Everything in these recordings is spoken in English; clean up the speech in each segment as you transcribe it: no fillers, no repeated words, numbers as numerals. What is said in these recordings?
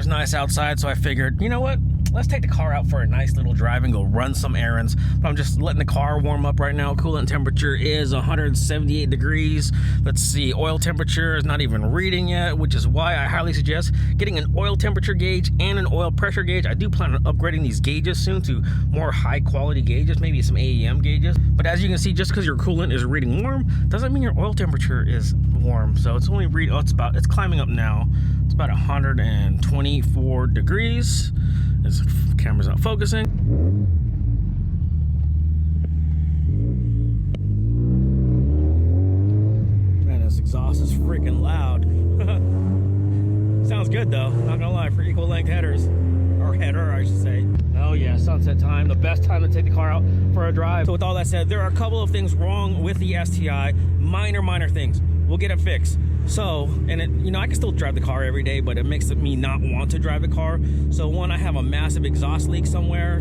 weather's nice outside, so I figured, you know what? Let's take the car out for a nice little drive and go run some errands. But I'm just letting the car warm up right now. Coolant temperature is 178 degrees. Let's see, oil temperature is not even reading yet, which is why I highly suggest getting an oil temperature gauge and an oil pressure gauge. I do plan on upgrading these gauges soon to more high quality gauges, maybe some AEM gauges. But as you can see, just because your coolant is reading warm doesn't mean your oil temperature is warm. So it's only it's climbing up now. It's about 124 degrees. This camera's not focusing. Man, this exhaust is freaking loud. Sounds good though, not gonna lie, for equal length headers. Or header, I should say. Oh yeah, sunset time, the best time to take the car out for a drive. So with all that said, there are a couple of things wrong with the STI, minor things. We'll get it fixed. So, and it, you know, I can still drive the car every day, but it makes me not want to drive the car. So one, I have a massive exhaust leak somewhere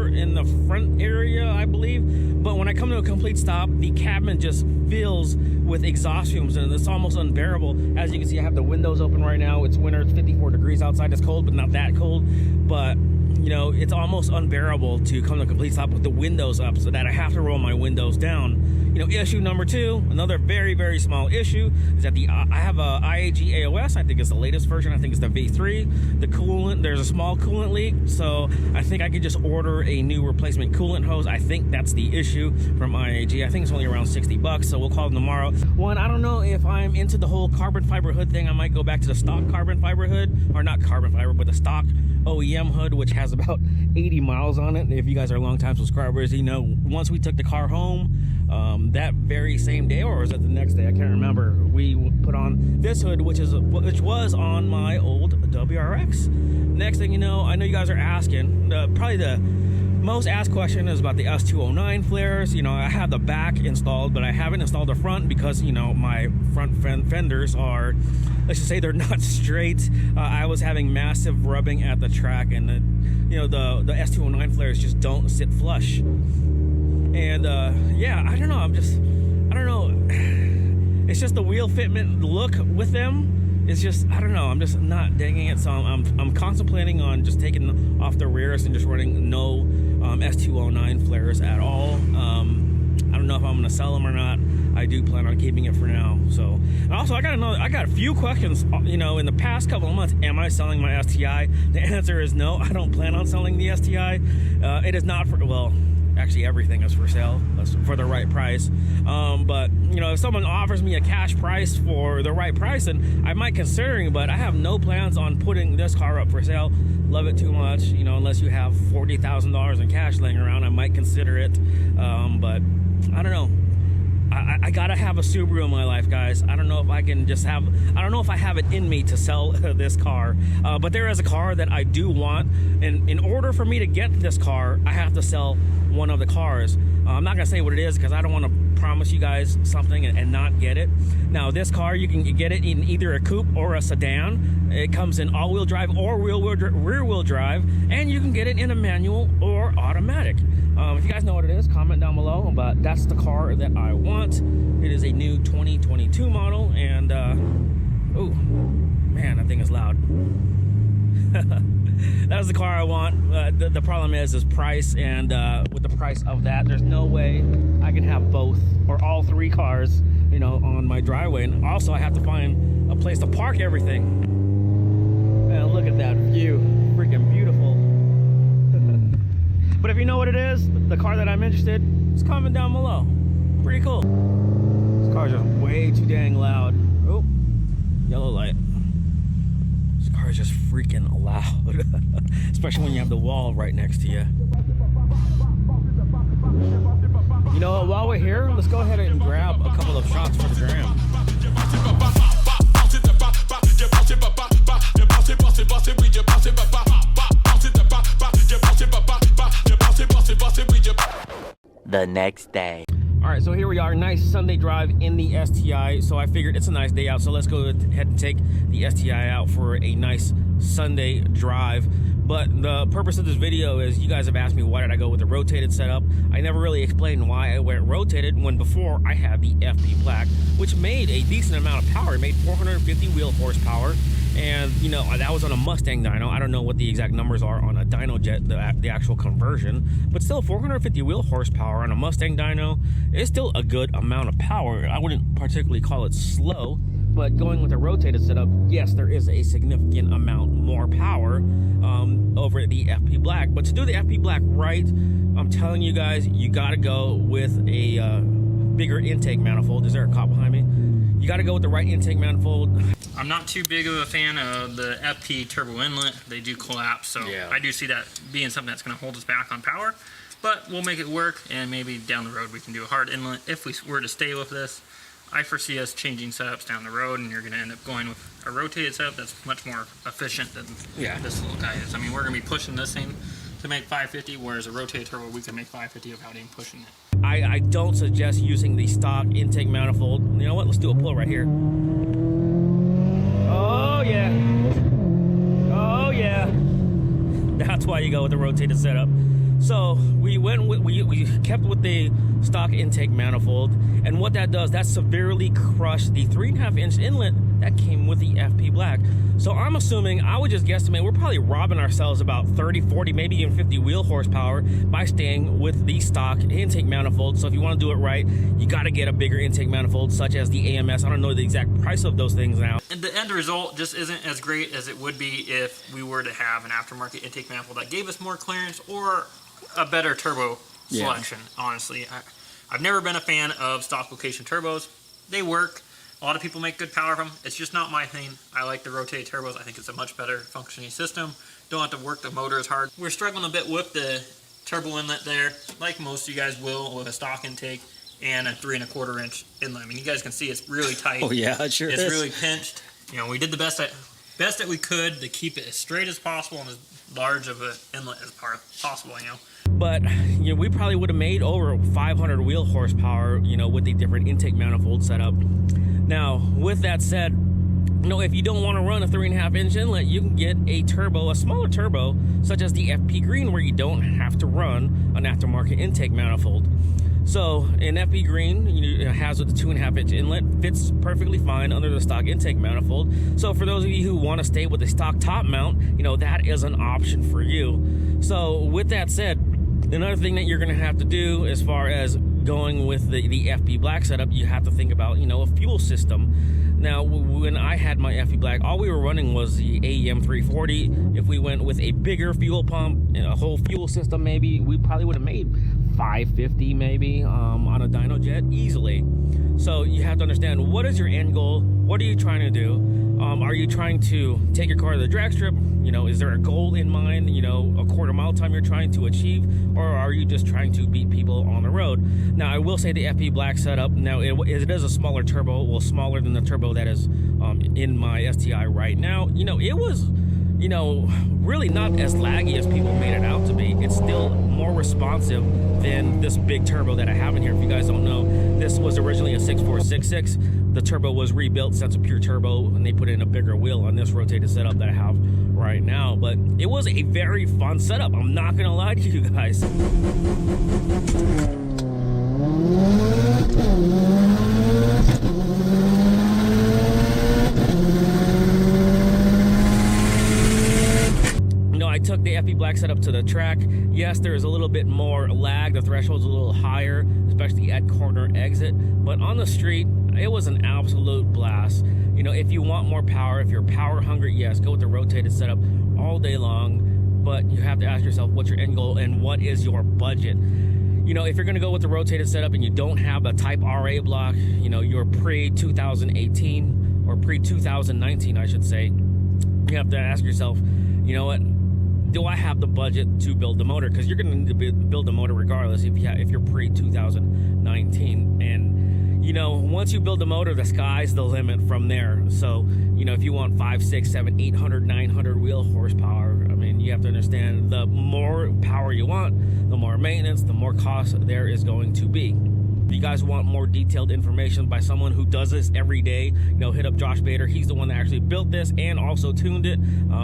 in the front area, I believe. But when I come to a complete stop, the cabin just fills with exhaust fumes and it's almost unbearable. As you can see, I have the windows open right now. It's winter, it's 54 degrees outside. It's cold, but not that cold. But you know, it's almost unbearable to come to a complete stop with the windows up, so that I have to roll my windows down. You know, issue number two, another very small issue, is that I have a IAG AOS. I think it's the latest version. I think it's the V3. The coolant, there's a small coolant leak, so I think I could just order a new replacement coolant hose. I think that's the issue from IAG. I think it's only around 60 bucks, so we'll call them tomorrow. One, I don't know if I'm into the whole carbon fiber hood thing. I might go back to the stock carbon fiber hood, or not carbon fiber, but the stock OEM hood, which has about 80 miles on it. If you guys are longtime subscribers, you know, once we took the car home, that very same day, or was it the next day? I can't remember. We put on this hood, which was on my old WRX. Next thing you know, I know you guys are asking, probably the most asked question is about the S209 flares. You know, I have the back installed, but I haven't installed the front because, you know, my front fenders are, let's just say they're not straight. I was having massive rubbing at the track, and you know, the S209 flares just don't sit flush. And yeah, I don't know. I don't know. It's just the wheel fitment look with them. It's just, I don't know. I'm just not digging it. So I'm contemplating on just taking off the rears and just running no S209 flares at all. I don't know if I'm gonna sell them or not. I do plan on keeping it for now. So, and also I got a few questions, you know, in the past couple of months. Am I selling my STI? The answer is no. I don't plan on selling the STI. It is not for, well, actually everything is for sale for the right price. But you know, if someone offers me a cash price for the right price, then I might consider it, but I have no plans on putting this car up for sale. Love it too much, you know, unless you have $40,000 in cash laying around, I might consider it. But I don't know. I gotta have a Subaru in my life, guys. I don't know if I can just have, I don't know if I have it in me to sell this car. But there is a car that I do want, and in order for me to get this car, I have to sell one of the cars. I'm not gonna say what it is because I don't want to promise you guys something and not get it. Now, this car, you can get it in either a coupe or a sedan. It comes in all-wheel drive or rear-wheel drive, and you can get it in a manual or automatic. If you guys know what it is, comment down below, but that's the car that I want. It is a new 2022 model, and oh man, that thing is loud. That's the car I want. The problem is price, and with the price of that, there's no way I can have both or all three cars, you know, on my driveway. And also, I have to find a place to park everything. Man, look at that view, freaking beautiful. But if you know what it is, the car that I'm interested, just comment down below. Pretty cool. This car is just way too dang loud. Oh, yellow light. This car is just freaking loud. Especially when you have the wall right next to you. You know what, while we're here, let's go ahead and grab a couple of shots for the gram. The next day. All right, so here we are, nice Sunday drive in the STI. So I figured it's a nice day out, so let's go ahead and take the STI out for a nice Sunday drive. But the purpose of this video is you guys have asked me why did I go with the rotated setup. I never really explained why I went rotated when before I had the FP Black, which made a decent amount of power. It made 450 wheel horsepower, and you know, that was on a Mustang dyno. I don't know what the exact numbers are on a dyno jet, the actual conversion, but still 450 wheel horsepower on a Mustang dyno is still a good amount of power. I wouldn't particularly call it slow. But going with a rotated setup, yes, there is a significant amount more power over the FP Black. But to do the FP Black right, I'm telling you guys, you got to go with a bigger intake manifold. Is there a cop behind me? You got to go with the right intake manifold. I'm not too big of a fan of the FP turbo inlet. They do collapse, so yeah. I do see that being something that's going to hold us back on power. But we'll make it work, and maybe down the road we can do a hard inlet if we were to stay with this. I foresee us changing setups down the road, and you're going to end up going with a rotated setup that's much more efficient than this little guy is. I mean, we're going to be pushing this thing to make 550, whereas a rotated turbo, we can make 550 without even pushing it. I don't suggest using the stock intake manifold. You know what? Let's do a pull right here. Oh, yeah. Oh, yeah. That's why you go with the rotated setup. So we kept with the stock intake manifold, and what that does, that severely crushed the 3.5-inch inlet that came with the FP Black. So I'm assuming, I would just guesstimate, we're probably robbing ourselves about 30, 40, maybe even 50 wheel horsepower by staying with the stock intake manifold. So if you want to do it right, you got to get a bigger intake manifold, such as the AMS. I don't know the exact price of those things now. And the end result just isn't as great as it would be if we were to have an aftermarket intake manifold that gave us more clearance or a better turbo selection. Honestly, I've never been a fan of stock location turbos. They work. A lot of people make good power from them. It's just not my thing. I like the rotated turbos. I think it's a much better functioning system. Don't have to work the motor as hard. We're struggling a bit with the turbo inlet there, like most of you guys will with a stock intake and a 3.25-inch inlet. I mean, you guys can see it's really tight. Oh yeah, it sure is. It's really pinched. You know, we did the best that we could to keep it as straight as possible and as large of an inlet as possible, you know. But you know, we probably would have made over 500 wheel horsepower, you know, with the different intake manifold setup. Now, with that said, you know, if you don't want to run a 3.5-inch inlet, you can get a turbo, a smaller turbo, such as the FP Green, where you don't have to run an aftermarket intake manifold. So, an FP Green, you know, has with the 2.5-inch inlet, fits perfectly fine under the stock intake manifold. So, for those of you who want to stay with the stock top mount, you know, that is an option for you. So, with that said, another thing that you're going to have to do as far as going with the FP Black setup, you have to think about, you know, a fuel system. Now, when I had my FP Black, all we were running was the AEM 340. If we went with a bigger fuel pump, a whole fuel system, maybe, we probably would have made 550 maybe on a dyno jet easily. So you have to understand, what is your end goal? What are you trying to do? Are you trying to take your car to the drag strip? You know, is there a goal in mind, you know, a quarter mile time you're trying to achieve, or are you just trying to beat people on the road? Now, I will say the FP Black setup, now it is a smaller turbo, well, smaller than the turbo that is in my STI right now. You know, it was, you know, really not as laggy as people made it out to be. It's still more responsive than this big turbo that I have in here. If you guys don't know, this was originally a 6466. The turbo was rebuilt, so it's a pure turbo, and they put in a bigger wheel on this rotated setup that I have right now. But it was a very fun setup. I'm not gonna lie to you guys. I took the FP Black setup to the track. Yes, there is a little bit more lag. The threshold's a little higher, especially at corner exit. But on the street, it was an absolute blast. You know, if you want more power, if you're power hungry, yes, go with the rotated setup all day long. But you have to ask yourself, what's your end goal and what is your budget? You know, if you're going to go with the rotated setup and you don't have a Type RA block, you know, you're pre-2018 or pre-2019, I should say, you have to ask yourself, you know what? Do I have the budget to build the motor? Because you're going to need to build the motor regardless if you're pre-2019. And, you know, once you build the motor, the sky's the limit from there. So, you know, if you want 5, 6, 7, 800, 900 wheel horsepower, I mean, you have to understand the more power you want, the more maintenance, the more cost there is going to be. If you guys want more detailed information by someone who does this every day, hit up Josh Bader. He's the one that actually built this and also tuned it,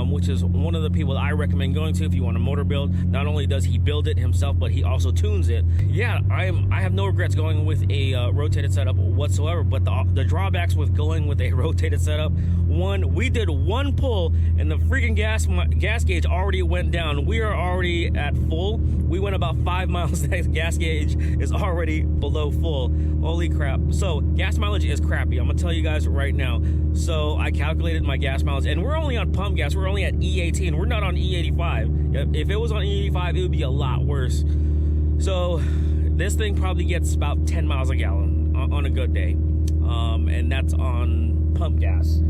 which is one of the people I recommend going to if you want a motor build. Not only does he build it himself, but he also tunes it. Yeah, I have no regrets going with a rotated setup whatsoever, but the drawbacks with going with a rotated setup, one, we did one pull and the freaking gas gauge already went down. We are already at full. We went about 5 miles. That gas gauge is already below full. Holy crap. So gas mileage is crappy. I'm gonna tell you guys right now. So I calculated my gas mileage and we're only on pump gas. We're only at E18. We're not on E85. If it was on E85, it would be a lot worse. So this thing probably gets about 10 miles a gallon on a good day. And that's on pump gas.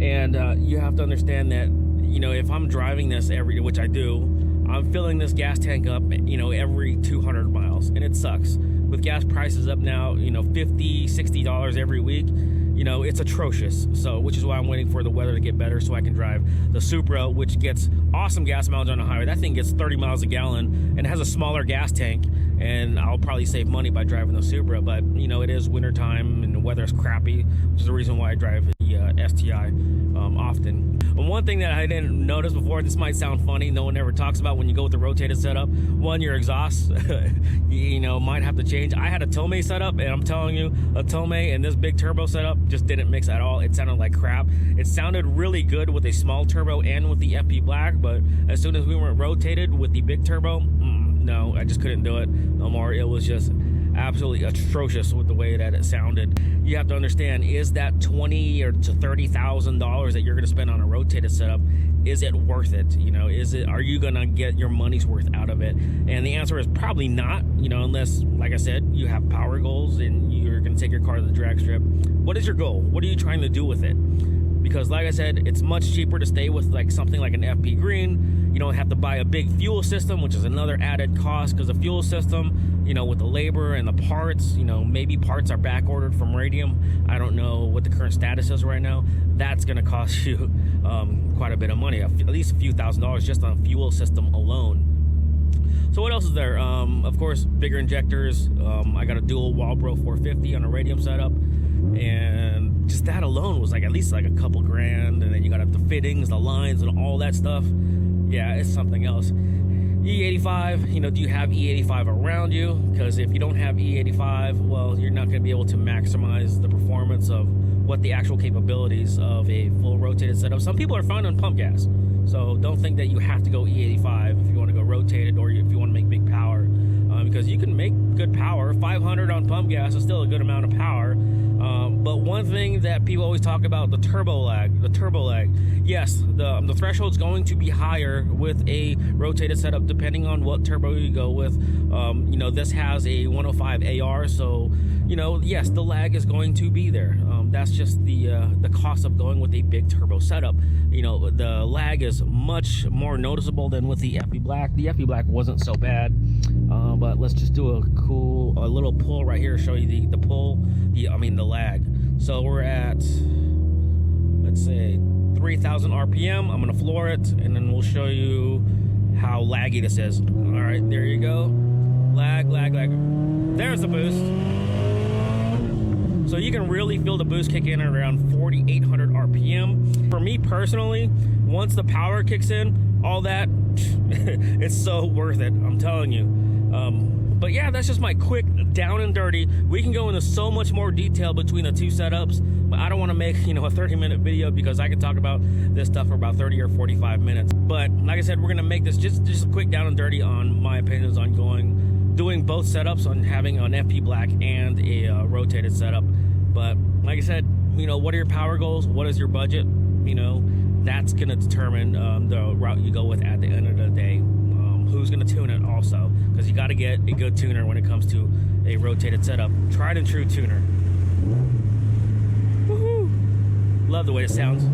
And you have to understand that, if I'm driving this which I do, I'm filling this gas tank up, every 200 miles, and it sucks. With gas prices up now, $50, $60 every week, it's atrocious. So, which is why I'm waiting for the weather to get better so I can drive the Supra, which gets awesome gas mileage on the highway. That thing gets 30 miles a gallon and has a smaller gas tank, and I'll probably save money by driving the Supra. But, it is wintertime and the weather is crappy, which is the reason why I drive the STI often. And one thing that I didn't notice before, this might sound funny, no one ever talks about when you go with the rotated setup. One, your exhaust, might have to change. I had a Tomei setup, and I'm telling you, a Tomei and this big turbo setup just didn't mix at all. It sounded like crap. It sounded really good with a small turbo and with the FP Black, but as soon as we went rotated with the big turbo, no, I just couldn't do it no more. It was just absolutely atrocious with the way that it sounded. You have to understand, is that $20,000 or to $30,000 that you're going to spend on a rotated setup, is it worth it? Are you going to get your money's worth out of it? And the answer is probably not, unless, like I said, you have power goals and you're going to take your car to the drag strip. What is your goal? What are you trying to do with it? Because like I said, it's much cheaper to stay with something like an FP Green. You don't have to buy a big fuel system, which is another added cost, because the fuel system, with the labor and the parts, maybe parts are back ordered from Radium. I don't know what the current status is right now. That's going to cost you quite a bit of money, at least a few $1,000s just on a fuel system alone. So what else is there? Of course, bigger injectors. I got a dual Walbro 450 on a Radium setup, and just that alone was at least a couple grand. And then you got the fittings, the lines, and all that stuff. Yeah, it's something else. E85, do you have E85 around you? Because if you don't have E85, well, you're not going to be able to maximize the performance of what the actual capabilities of a full rotated setup. Some people are fine on pump gas, so don't think that you have to go E85 if you want to go rotated or if you want to make big power, because you can make good power. 500 on pump gas is still a good amount of power. But one thing that people always talk about, the turbo lag. Yes, the threshold's going to be higher with a rotated setup depending on what turbo you go with. This has a 105 AR, so yes, the lag is going to be there. That's just the cost of going with a big turbo setup. The lag is much more noticeable than with the FP Black. The FP Black wasn't so bad, but let's just do a little pull right here to show you the pull, the lag. So we're at, let's say, 3,000 RPM. I'm gonna floor it, and then we'll show you how laggy this is. All right, there you go. Lag. There's the boost. So you can really feel the boost kick in at around 4,800 RPM. For me personally, once the power kicks in, all that, it's so worth it, I'm telling you. But yeah, that's just my quick down and dirty. We can go into so much more detail between the two setups, but I don't want to make, a 30-minute video because I can talk about this stuff for about 30 or 45 minutes. But like I said, we're going to make this just a quick down and dirty on my opinions on doing both setups, on having an FP Black and a rotated setup. But like I said, what are your power goals? What is your budget? That's going to determine the route you go with at the end of the day. Who's going to tune it also, because you got to get a good tuner when it comes to a rotated setup. Tried and true tuner. Woohoo! Love the way it sounds.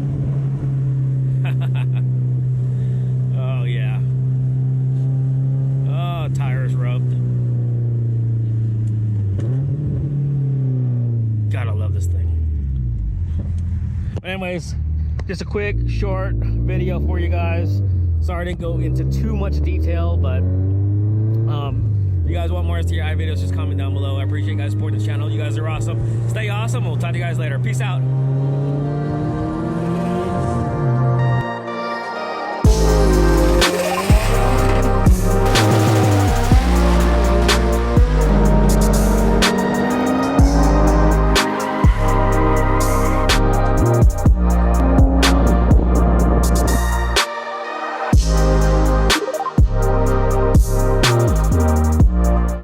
Oh yeah. Oh, tires rubbed. Gotta love this thing. But anyways, just a quick short video for you guys. Sorry I didn't go into too much detail, but you guys want more STI videos, just comment down below. I appreciate you guys supporting the channel. You guys are awesome. Stay awesome. We'll talk to you guys later. Peace out.